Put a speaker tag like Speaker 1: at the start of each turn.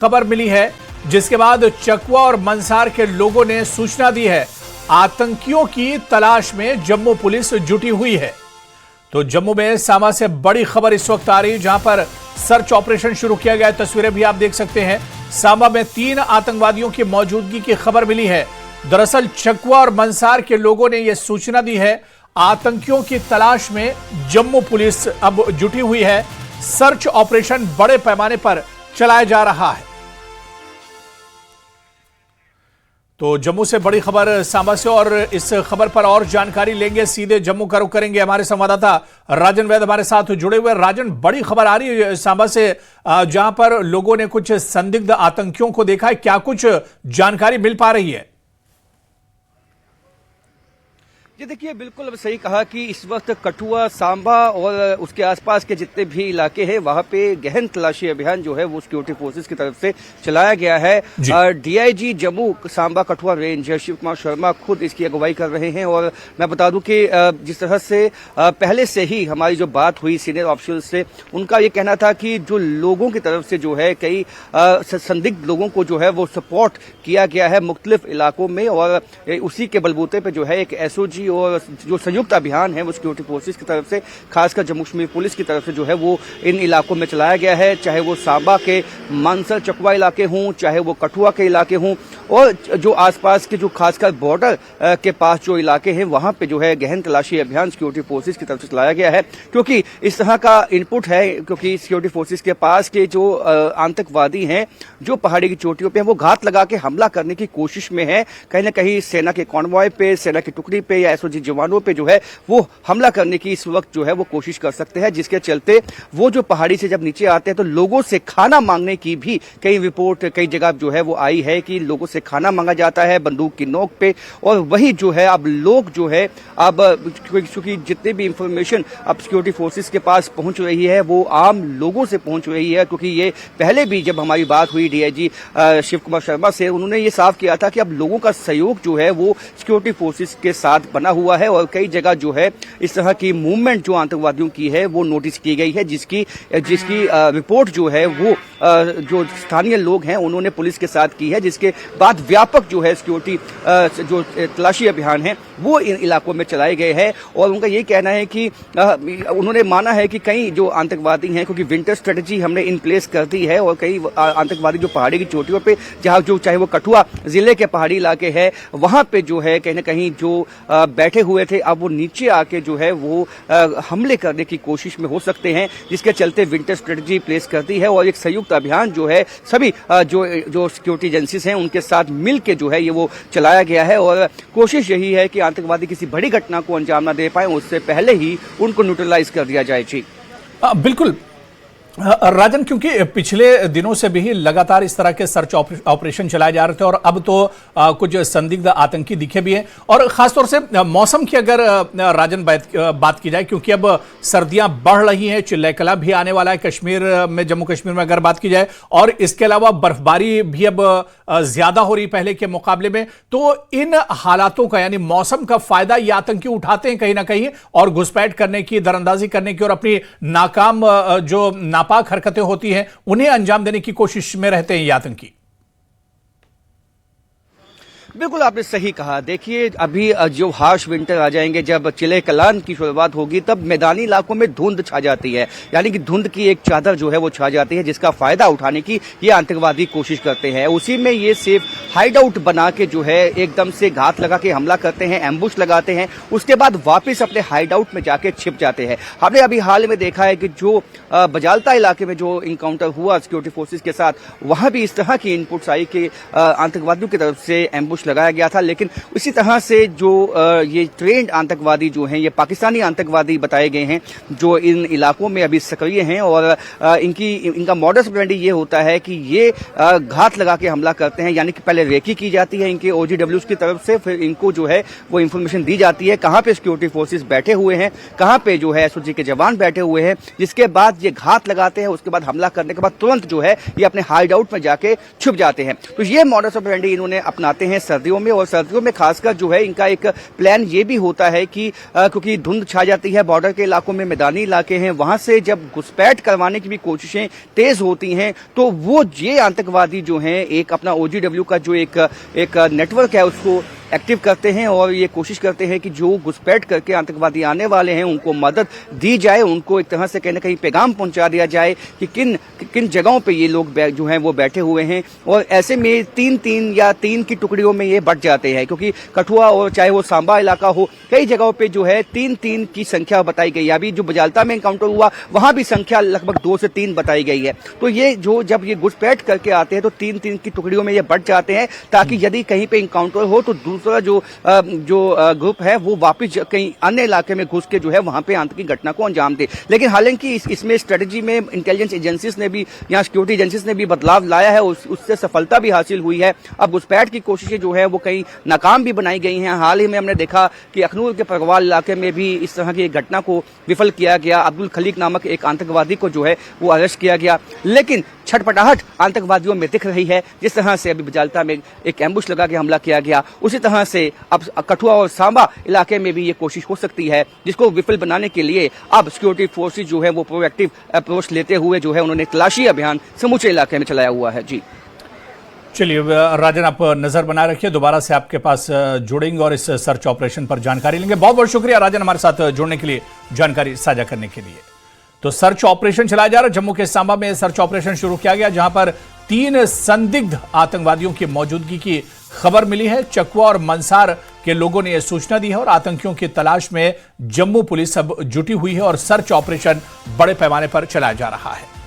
Speaker 1: खबर मिली है, जिसके बाद चकवा और मंसार के लोगों ने सूचना दी है। आतंकियों की तलाश में जम्मू पुलिस जुटी हुई है। तो जम्मू में सामा से बड़ी खबर इस वक्त आ रही है, जहां पर सर्च ऑपरेशन शुरू किया गया है। तस्वीरें भी आप देख सकते हैं। सामा में 3 आतंकवादियों की मौजूदगी की खबर मिली है। दरअसल चकवा और मंसार के लोगों ने यह सूचना दी है। आतंकियों की तलाश में जम्मू पुलिस अब जुटी हुई है। सर्च ऑपरेशन बड़े पैमाने पर चलाया जा रहा है। तो जम्मू से बड़ी खबर सामा से, और इस खबर पर और जानकारी लेंगे, सीधे जम्मू का रुख करेंगे। हमारे संवाददाता राजन वैद हमारे साथ जुड़े हुए। राजन, बड़ी खबर आ रही है सामा से, जहां पर लोगों ने कुछ संदिग्ध आतंकियों को देखा है। क्या कुछ जानकारी मिल पा रही है?
Speaker 2: जी देखिए, बिल्कुल अब सही कहा कि इस वक्त कठुआ, सांबा और उसके आसपास के जितने भी इलाके हैं वहां पे गहन तलाशी अभियान जो है वो सिक्योरिटी फोर्सेस की तरफ से चलाया गया है। डीआईजी जम्मू सांबा कठुआ रेंज शिव कुमार शर्मा खुद इसकी अगुवाई कर रहे हैं। और मैं बता दूं कि जिस तरह से पहले से ही हमारी जो बात हुई सीनियर ऑफिसर्स से, उनका ये कहना था कि जो लोगों की तरफ से जो है कई संदिग्ध लोगों को जो है वो सपोर्ट किया गया है मुख्तलिफ इलाकों में, और उसी के बलबूते पे जो है एक एसओजी और जो संयुक्त अभियान है वो सिक्योरिटी फोर्सेस की तरफ से, खासकर जम्मू कश्मीर पुलिस की तरफ से जो है वो इन इलाकों में चलाया गया है। चाहे वो सांबा के मानसर चकवा इलाके हों, चाहे वो कठुआ के इलाके हों, और जो आसपास के जो खासकर बॉर्डर के पास जो इलाके हैं वहां पे जो है गहन तलाशी अभियान सिक्योरिटी फोर्सेस की तरफ से चलाया गया है। क्योंकि इस तरह का इनपुट है, क्योंकि सिक्योरिटी फोर्सेस के पास के जो आतंकवादी हैं जो पहाड़ी की चोटियों पे वो घात लगा के हमला करने की कोशिश में है। कहीं ना कहीं सेना के कॉन्वॉय पे, सेना की टुकड़ी पे या एसओजी जवानों पे जो है वो हमला करने की इस वक्त जो है वो कोशिश कर सकते हैं, जिसके चलते वो जो पहाड़ी से जब नीचे आते हैं तो लोगों से खाना मांगने की भी कई रिपोर्ट कई जगह जो है वो आई है कि लोगों से खाना मांगा जाता है बंदूक की नोक पे। और वही जो है अब लोग जो है अब क्योंकि जितने भी इंफॉर्मेशन अब सिक्योरिटी फोर्सेस के पास पहुंच रही है वो आम लोगों से पहुंच रही है। क्योंकि ये पहले भी जब हमारी बात हुई डीआईजी शिव कुमार शर्मा से, उन्होंने ये साफ किया था कि अब लोगों का सहयोग जो है वो सिक्योरिटी फोर्सेस के साथ बना हुआ है। और कई जगह जो है इस तरह की मूवमेंट जो आतंकवादियों की है वो नोटिस की गई है, जिसकी रिपोर्ट जो है वो जो स्थानीय लोग हैं उन्होंने पुलिस के साथ की है। जिसके बाद व्यापक जो है सिक्योरिटी जो तलाशी अभियान है वो इन इलाकों में चलाए गए हैं। और उनका ये कहना है कि उन्होंने माना है कि कई जो आतंकवादी हैं, क्योंकि विंटर स्ट्रेटेजी हमने इन प्लेस कर दी है, और कई आतंकवादी जो पहाड़ी की चोटियों पे, जहां जो चाहे वो कठुआ जिले के पहाड़ी इलाके हैं वहां पे जो है कहीं ना कहीं जो बैठे हुए थे अब वो नीचे आके जो है वो हमले करने की कोशिश में हो सकते हैं, जिसके चलते विंटर स्ट्रेटेजी प्लेस कर दी है। और एक संयुक्त अभियान जो है सभी जो सिक्योरिटी एजेंसीज हैं उनके साथ मिल के जो है ये वो चलाया गया है। और कोशिश यही है कि आतंकवादी किसी बड़ी घटना को अंजाम ना दे पाए, उससे पहले ही उनको न्यूट्रलाइज कर दिया जाए। जी
Speaker 1: बिल्कुल राजन, क्योंकि पिछले दिनों से भी लगातार इस तरह के सर्च ऑपरेशन चलाए जा रहे थे, और अब तो कुछ संदिग्ध आतंकी दिखे भी हैं। और खासतौर से मौसम की अगर राजन बात की जाए, क्योंकि अब सर्दियां बढ़ रही हैं, चिल्लाकला भी आने वाला है कश्मीर में, जम्मू कश्मीर में अगर बात की जाए, और इसके अलावा बर्फबारी भी अब ज्यादा हो रही पहले के मुकाबले में। तो इन हालातों का, यानी मौसम का फायदा ये आतंकी उठाते हैं कहीं ना कहीं, और घुसपैठ करने की, दरअंदाजी करने की, और अपनी नाकाम जो नापाक हरकतें होती हैं उन्हें अंजाम देने की कोशिश में रहते हैं ये आतंकी।
Speaker 2: बिल्कुल आपने सही कहा। देखिए, अभी जो हार्श विंटर आ जाएंगे, जब चिले कलान की शुरुआत होगी, तब मैदानी इलाकों में धुंध छा जाती है, यानी कि धुंध की एक चादर जो है वो छा जाती है, जिसका फायदा उठाने की ये आतंकवादी कोशिश करते हैं। उसी में ये सेफ हाइड आउट बना के जो है एकदम से घात लगा के हमला करते हैं, एम्बुश लगाते हैं, उसके बाद वापस अपने हाइड आउट में जाके छिप जाते हैं। हमने अभी हाल में देखा है कि जो बजालता इलाके में जो इनकाउंटर हुआ सिक्योरिटी फोर्सेज के साथ, वहां भी इस तरह की इनपुट्स आई कि आतंकवादियों की तरफ से एम्बुश लगाया गया था। लेकिन उसी तरह से जो ये ट्रेंड आतंकवादी जो हैं, ये पाकिस्तानी आतंकवादी बताए गए हैं जो इन इलाकों में अभी सक्रिय हैं, और इनका मॉडस ऑपरेंडी ये होता है कि ये घात लगा के हमला करते हैं, यानी कि पहले पहले रेकी की जाती है इनके OGWs की तरफ से, फिर इनको जो है वो इन्फॉर्मेशन दी जाती है कहाँ पे सिक्योरिटी फोर्सेस बैठे हुए हैं, कहाँ पे जो है SOG के जवान बैठे हुए हैं, जिसके बाद ये घात लगाते हैं। उसके बाद हमला करने के बाद तुरंत जो है ये अपने हाइड आउट में जाके छुप जाते हैं। तो ये मॉडस ऑपरेंडी इन्होंने अपनाते हैं सर्दियों में, और सर्दियों में खासकर जो है इनका एक प्लान ये भी होता है कि क्योंकि धुंध छा जाती है, बॉर्डर के इलाकों में मैदानी इलाके हैं, वहां से जब घुसपैठ करवाने की भी कोशिशें तेज होती हैं तो वो ये आतंकवादी जो हैं एक अपना OGW का जो एक नेटवर्क है उसको एक्टिव करते हैं और ये कोशिश करते हैं कि जो घुसपैठ करके आतंकवादी आने वाले हैं उनको मदद दी जाए, उनको एक तरह से कहीं ना कहीं पैगाम पहुंचा दिया जाए कि किन जगहों पे ये लोग जो हैं वो बैठे हुए हैं। और ऐसे में तीन या तीन की टुकड़ियों में ये बट जाते हैं, क्योंकि कठुआ और चाहे वो सांबा इलाका हो, कई जगहों पे जो है तीन की संख्या बताई गई है। अभी जो बजालता में एनकाउंटर हुआ वहां भी संख्या लगभग 2 से 3 बताई गई है। तो ये जब ये घुसपैठ करके आते हैं तो तीन की टुकड़ियों में ये बट जाते हैं, ताकि यदि कहीं पे एनकाउंटर हो तो दूसरा जो ग्रुप है वो वापस कहीं अन्य इलाके में घुस के जो है वहां पे आतंकी घटना को अंजाम दे। लेकिन हालांकि इसमें स्ट्रेटजी में इंटेलिजेंस एजेंसीज ने भी, यहाँ सिक्योरिटी एजेंसीज ने भी बदलाव लाया है, उससे सफलता भी हासिल हुई है। अब घुसपैठ की कोशिशें जो है वो कहीं नाकाम भी बनाई गई हैं। हाल ही में हमने देखा कि अखनूर के परगवाल इलाके में भी इस तरह की घटना को विफल किया गया। अब्दुल खलीक नामक एक आतंकवादी को जो है वो अरेस्ट किया गया। लेकिन छटपटाहट आतंकवादियों में दिख रही है। जिस तरह से अभी बजालता में एक एम्बुश लगा के हमला किया गया, उसी तरह से अब कठुआ और सांबा इलाके में भी ये कोशिश हो सकती है, जिसको विफल बनाने के लिए अब सिक्योरिटी फोर्सेज जो है वो प्रोएक्टिव अप्रोच लेते हुए जो है उन्होंने तलाशी अभियान समूचे इलाके में चलाया हुआ है। जी
Speaker 1: चलिए राजन, आप नजर बनाए रखिए, दोबारा से आपके पास जुड़ेंगे और इस सर्च ऑपरेशन पर जानकारी लेंगे। बहुत बहुत शुक्रिया राजन हमारे साथ जुड़ने के लिए, जानकारी साझा करने के लिए। तो सर्च ऑपरेशन चलाया जा रहा है। जम्मू के सांबा में सर्च ऑपरेशन शुरू किया गया, जहां पर 3 संदिग्ध आतंकवादियों की मौजूदगी की खबर मिली है। चकवा और मंसार के लोगों ने यह सूचना दी है और आतंकियों की तलाश में जम्मू पुलिस अब जुटी हुई है और सर्च ऑपरेशन बड़े पैमाने पर चलाया जा रहा है।